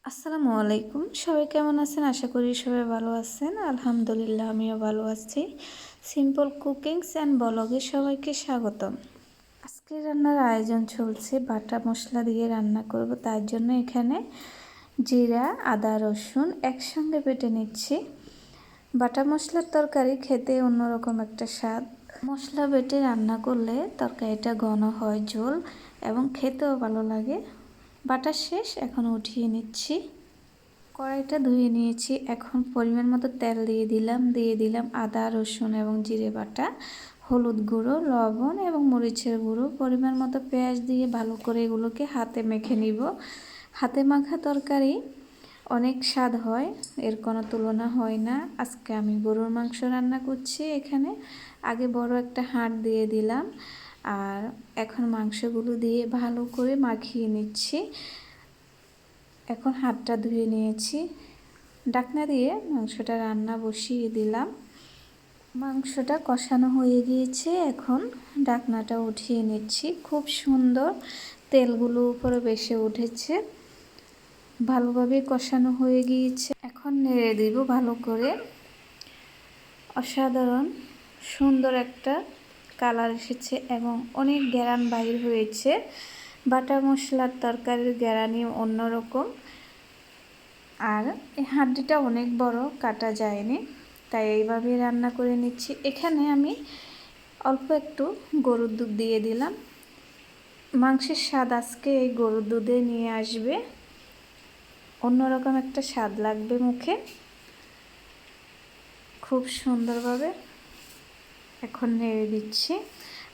আসসালামু আলাইকুম। সবাই কেমন আছেন? আশা করি সবাই ভালো আছেন। আলহামদুলিল্লাহ আমিও ভালো আছি। সিম্পল কুকিংস অ্যান্ড ব্লগে সবাইকে স্বাগতম। আজকে রান্নার আয়োজন চলছে, বাটা মশলা দিয়ে রান্না করব। তার জন্য এখানে জিরা, আদা, রসুন একসঙ্গে বেটে নিচ্ছি। বাটা মশলার তরকারি খেতে অন্যরকম একটা স্বাদ। মশলা বেটে রান্না করলে তরকারিটা ঘন হয়, ঝোল এবং খেতেও ভালো লাগে। বাটা শেষ, এখন উঠিয়ে নিচ্ছি। কড়াইটা ধুয়ে নিয়েছি। এখন পরিমাণ মতো তেল দিয়ে দিলাম আদা, রসুন এবং জিরে বাটা, হলুদ গুঁড়ো, লবণ এবং মরিচের গুঁড়ো, পরিমাণ মতো পেঁয়াজ দিয়ে ভালো করে এগুলোকে হাতে মেখে নিব। হাতে মাখা তরকারি অনেক স্বাদ হয়, এর কোনো তুলনা হয় না। আজকে আমি গরুর মাংস রান্না করছি। এখানে আগে বড় একটা হাঁড় দিয়ে দিলাম, আর এখন মাংসগুলো দিয়ে ভালো করে মাখিয়ে নিচ্ছি। এখন হাতটা ধুয়ে নিয়েছি। ঢাকনা দিয়ে মাংসটা রান্না বসিয়ে দিলাম। মাংসটা কষানো হয়ে গিয়েছে, এখন ঢাকনাটা উঠিয়ে নিচ্ছি। খুব সুন্দর তেলগুলো উপরে ভেসে উঠেছে, ভালোভাবে কষানো হয়ে গিয়েছে। এখন নেড়ে দিব ভালো করে। অসাধারণ সুন্দর একটা কালার এসেছে এবং অনেক ঘ্রাণ বাইর হয়েছে। বাটা মশলার তরকারির ঘ্রাণই অন্যরকম। আর এই হাঁড়িটা অনেক বড়, কাটা যায়নি, তাই এইভাবেই রান্না করে নিচ্ছি। এখানে আমি অল্প একটু গরুর দুধ দিয়ে দিলাম। মাংসের স্বাদ আজকে এই গরুর দুধে নিয়ে আসবে, অন্যরকম একটা স্বাদ লাগবে মুখে, খুব সুন্দরভাবে। এখন নেড়ে দিচ্ছি,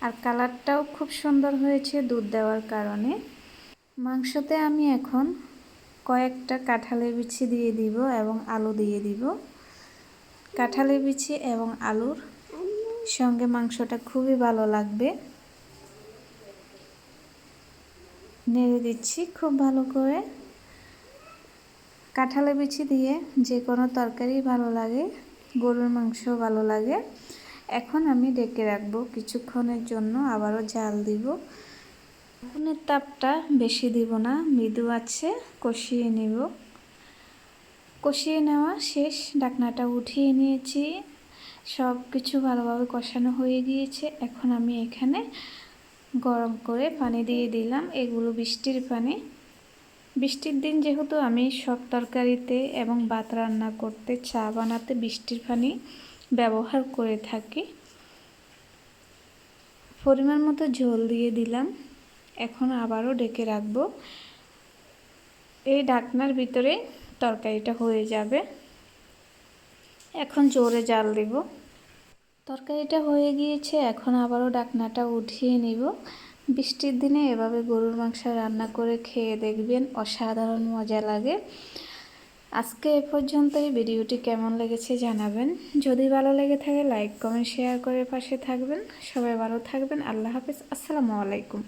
আর কালারটাও খুব সুন্দর হয়েছে দুধ দেওয়ার কারণে। মাংসতে আমি এখন কয়েকটা কাঁঠালের বিচি দিয়ে দিব এবং আলু দিয়ে দিব। কাঁঠালের বিচি এবং আলুর সঙ্গে মাংসটা খুবই ভালো লাগবে। নেড়ে দিচ্ছি খুব ভালো করে। কাঁঠালের বিচি দিয়ে যে কোনো তরকারি ভালো লাগে, গরুর মাংস ভালো লাগে। এখন আমি ঢেকে রাখবো কিছুক্ষণের জন্য, আবারও জাল দিব। আগুনের তাপটা বেশি দিব না, মৃদু আছে, কষিয়ে নেব। কষিয়ে নেওয়া শেষ, ঢাকনাটা উঠিয়ে নিয়েছি। সব কিছু ভালোভাবে কষানো হয়ে গিয়েছে। এখন আমি এখানে গরম করে পানি দিয়ে দিলাম। এগুলো বৃষ্টির পানি। বৃষ্টির দিন যেহেতু আমি সব তরকারিতে এবং ভাত রান্না করতে, চা বানাতে বৃষ্টির পানি ব্যবহার করে থাকি। পরিমাণ মতো ঝোল দিয়ে দিলাম। এখন আবারও ঢেকে রাখবো। এই ঢাকনার ভিতরে তরকারিটা হয়ে যাবে। এখন জোরে জাল দেব। তরকারিটা হয়ে গিয়েছে, এখন আবারও ঢাকনাটা উঠিয়ে নিব। বৃষ্টির দিনে এভাবে গরুর মাংস রান্না করে খেয়ে দেখবেন, অসাধারণ মজা লাগে। আজকে এ পর্যন্তই। ভিডিওটি কেমন লেগেছে জানাবেন। যদি ভালো লেগে থাকে লাইক, কমেন্ট, শেয়ার করে পাশে থাকবেন। সবাই ভালো থাকবেন। আল্লাহ হাফেজ। আসসালামু আলাইকুম।